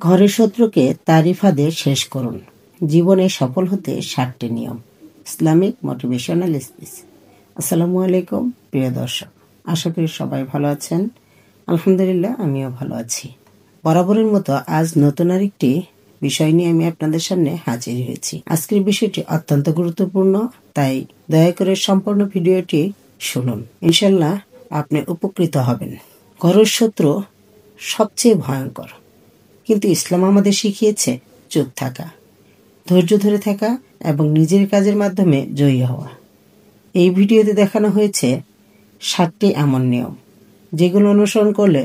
ঘরের শত্রুকে তারই ফাঁদে শেষ করুন। জীবনে সফল হতে 7টি নিয়ম। Islamic motivational speech. আসসালামু আলাইকুম প্রিয় দর্শক, আশা করি সবাই ভালো আছেন। আলহামদুলিল্লাহ, আমিও ভালো আছি। বরাবরের মতো আজ নতুন আরেকটি বিষয় নিয়ে আমি আপনাদের সামনে হাজির হয়েছি। আজকের বিষয়টি অত্যন্ত গুরুত্বপূর্ণ, তাই দয়া করে সম্পূর্ণ ভিডিওটি শুনুন। ইনশাল্লাহ আপনি উপকৃত হবেন। ঘরের শত্রু সবচেয়ে ভয়ঙ্কর, কিন্তু ইসলাম আমাদের শিখিয়েছে চুপ থাকা, ধৈর্য ধরে থাকা এবং নিজের কাজের মাধ্যমে জয়ী হওয়া। এই ভিডিওতে দেখানো হয়েছে 7টি এমন নিয়ম, যেগুলো অনুসরণ করলে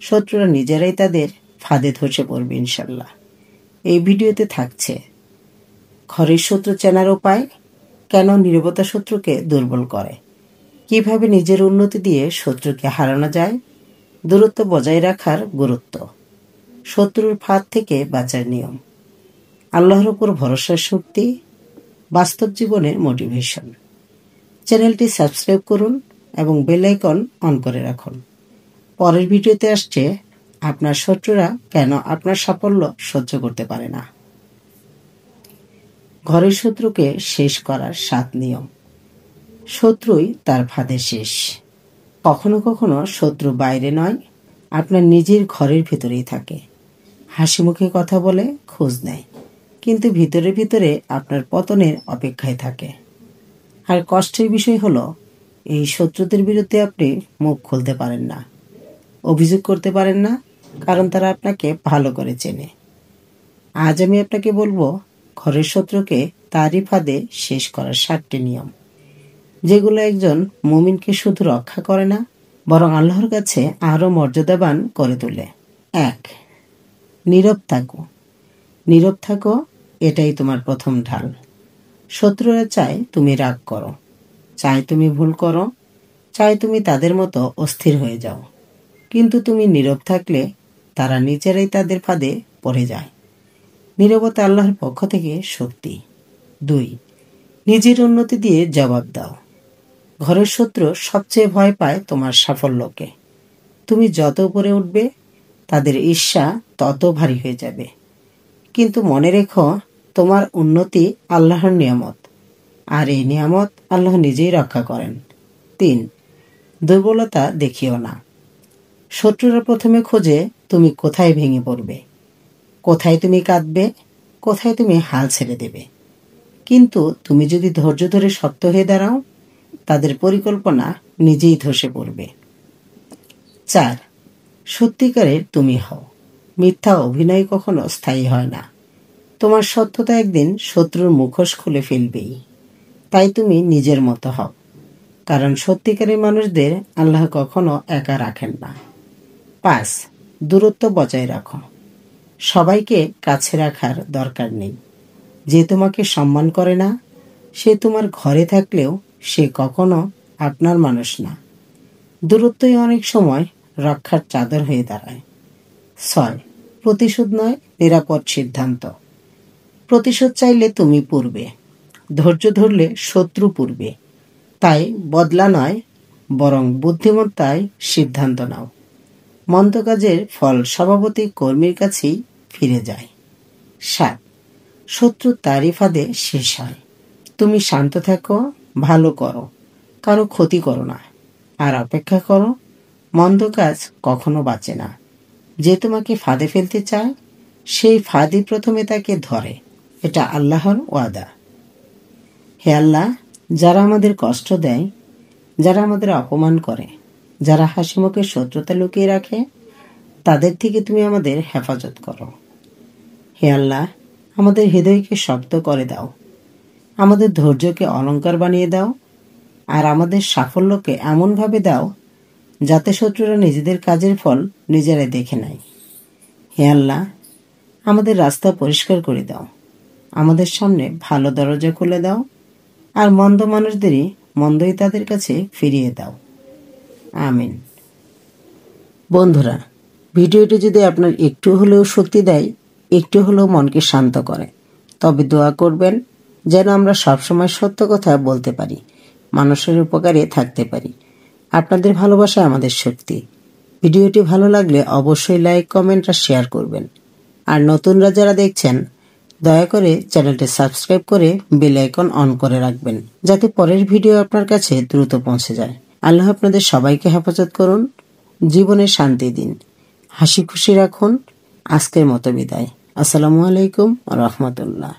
শত্রুরা নিজেরাই তাদের ফাঁদে ধসে পড়বে ইনশাল্লাহ। এই ভিডিওতে থাকছে ঘরের শত্রু চেনার উপায়, কেন নীরবতা শত্রুকে দুর্বল করে, কিভাবে নিজের উন্নতি দিয়ে শত্রুকে হারানো যায়, দূরত্ব বজায় রাখার গুরুত্ব, শত্রুর ফাঁদ থেকে বাঁচার নিয়ম, আল্লাহর উপর ভরসার শক্তি, বাস্তব জীবনের মোটিভেশন। চ্যানেলটি সাবস্ক্রাইব করুন এবং বেল আইকন অন করে রাখুন। পরের ভিডিওতে আসছে আপনার শত্রুরা কেন আপনার সাফল্য সহ্য করতে পারে না। ঘরের শত্রুকে শেষ করার 7 নিয়ম। শত্রুই তার ফাঁদে শেষ। কখনো কখনো শত্রু বাইরে নয়, আপনার নিজের ঘরের ভিতরেই থাকে। হাসি মুখে কথা বলে, খোঁজ নেয়, কিন্তু ভিতরে ভিতরে আপনার পতনের অপেক্ষায় থাকে। আর কষ্টের বিষয় হলো, এই শত্রুদের বিরুদ্ধে আপনি মুখ খুলতে পারেন না, অভিযোগ করতে পারেন না, কারণ তারা আপনাকে ভালো করে চেনে। আজ আমি আপনাকে বলবো ঘরের শত্রুকে তারই ফাঁদে শেষ করার 7টি নিয়ম, যেগুলো একজন মুমিনকে শুধু রক্ষা করে না, বরং আল্লাহর কাছে আরো মর্যাদাবান করে তোলে। 1. নীরব থাকো। নীরব থাকো, এটাই তোমার প্রথম ঢাল। শত্রুরা চায় তুমি রাগ করো, চায় তুমি ভুল করো, চায় তুমি তাদের মতো অস্থির হয়ে যাও, কিন্তু তুমি নীরব থাকলে তারা নিজেরাই তাদের ফাঁদে পড়ে যায়। নীরবতা আল্লাহর পক্ষ থেকে শক্তি। 2. নিজের উন্নতি দিয়ে জবাব দাও। ঘরের শত্রু সবচেয়ে ভয় পায় তোমার সাফল্যকে। তুমি যত উপরে উঠবে, তাদের ঈর্ষা তত ভারী হয়ে যাবে। কিন্তু মনে রেখো, তোমার উন্নতি আল্লাহর নিয়ামত, আর এই নিয়ামত আল্লাহ নিজেই রক্ষা করেন। 3. দুর্বলতা দেখিও না। শত্রুরা প্রথমে খোঁজে তুমি কোথায় ভেঙে পড়বে, কোথায় তুমি কাঁদবে, কোথায় তুমি হাল ছেড়ে দেবে। কিন্তু তুমি যদি ধৈর্য ধরে শক্ত হয়ে দাঁড়াও, তাদের পরিকল্পনা নিজেই ধসে পড়বে। 4. সত্যিকারের তুমি হও। মিথ্যা অভিনয় কখনো স্থায়ী হয় না। তোমার সত্যতা একদিন শত্রুর মুখোশ খুলে ফেলবেই। তাই তুমি নিজের মতো হও, কারণ সত্যিকারের মানুষদের আল্লাহ কখনো একা রাখেন না। 5. দূরত্ব বজায় রাখো। সবাইকে কাছে রাখার দরকার নেই। যে তোমাকে সম্মান করে না, সে তোমার ঘরে থাকলেও সে কখনো আপনার মানুষ না। দূরত্বই অনেক সময় রক্ষার চাদর হয়ে দাঁড়ায়। 6. প্রতিশোধ নয়, নিরাপদ সিদ্ধান্ত। প্রতিশোধ চাইলে তুমি পূর্বে, ধৈর্য ধরলে শত্রু পূর্বে। তাই বদলা নয়, বরং বুদ্ধিমত্তায় সিদ্ধান্ত নাও। মন্দ কাজের ফল স্বভাবতই কর্মীর কাছেই ফিরে যায়। 7. শত্রু তারই ফাঁদে শেষ হয়। তুমি শান্ত থাকো, ভালো করো, কারো ক্ষতি করো না, আর অপেক্ষা করো। মন্দ কাজ কখনো বাঁচে না। যে তোমাকে ফাঁদে ফেলতে চায়, সেই ফাঁদই প্রথমে তাকে ধরে। এটা আল্লাহর ওয়াদা। হে আল্লাহ, যারা আমাদের কষ্ট দেয়, যারা আমাদের অপমান করে, যারা হাসি মুখে শত্রুতা লুকিয়ে রাখে, তাদের থেকে তুমি আমাদের হেফাজত করো। হে আল্লাহ, আমাদের হৃদয়কে শক্ত করে দাও, আমাদের ধৈর্যকে অলংকার বানিয়ে দাও, আর আমাদের সাফল্যকে এমনভাবে দাও যাতে শত্রুরা নিজেদের কাজের ফল নিজেরাই দেখে নেয়। হে আল্লাহ, আমাদের রাস্তা পরিষ্কার করে দাও, আমাদের সামনে ভালো দরজা খুলে দাও, আর মন্দ মানুষদেরই মন্দই তাদের কাছে ফিরিয়ে দাও। আমিন। বন্ধুরা, ভিডিওটি যদি আপনার একটু হলেও শক্তি দেয়, একটু হলেও মনকে শান্ত করে, তবে দোয়া করবেন যেন আমরা সবসময় সত্য কথা বলতে পারি, মানুষের উপকারে থাকতে পারি। আপনাদের ভালোবাসা আমাদের শক্তি। ভিডিওটি ভালো লাগলে অবশ্যই লাইক, কমেন্ট আর শেয়ার করবেন। আর নতুনরা যারা দেখছেন দয়া করে চ্যানেলটি সাবস্ক্রাইব করে বেল আইকন অন করে রাখবেন, যাতে পরের ভিডিও আপনার কাছে দ্রুত পৌঁছে যায়। আল্লাহ আপনাদের সবাইকে হেফাজত করুন, জীবনে শান্তি দিন, হাসি খুশি রাখুন। আজকের মতো বিদায়। আসসালামু আলাইকুম ওয়া রাহমাতুল্লাহ।